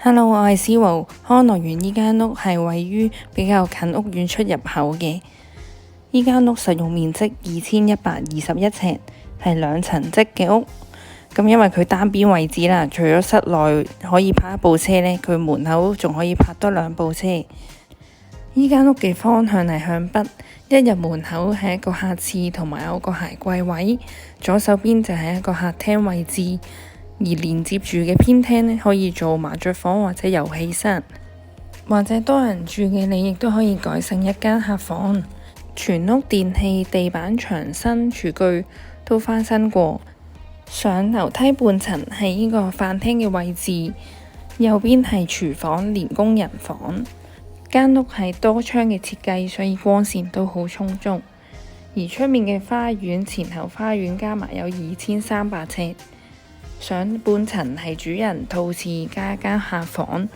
Hello，我係思豪。康樂園呢間屋係位於比較近屋苑出入口嘅。呢間屋實用面積2121尺，係2層積嘅屋。咁因為佢單邊位置啦，除咗室內可以泊一部車呢，佢門口仲可以泊多2部車。呢間屋嘅方向係向北，一入門口係一個客廁同埋有個鞋櫃位，左手邊就係一個客廳位置。而連接住嘅偏廳呢，可以做麻雀房或者遊戲室，或者多人住嘅你亦都可以改成一間客房。全屋電器、地板、牆身、廚具都翻新過。上樓梯半層係呢個飯廳嘅位置，右邊係廚房連工人房。間屋係多窗嘅設計，所以光線都好充足。而出面嘅花園，前後花園加埋有2300尺。上半層係主人套廁加一間客房，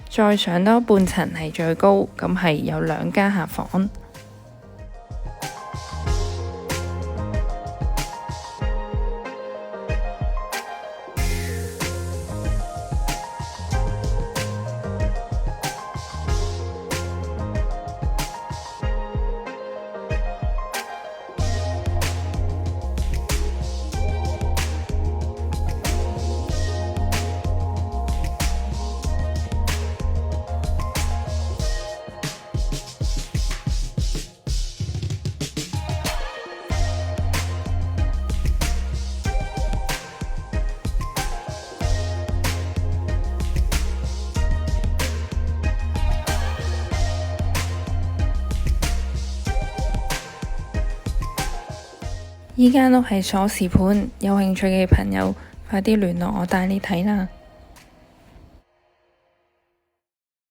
再上多半層係最高，咁係有2間客房。依間屋係鎖匙盤，有興趣嘅朋友快啲聯絡我帶你睇啦。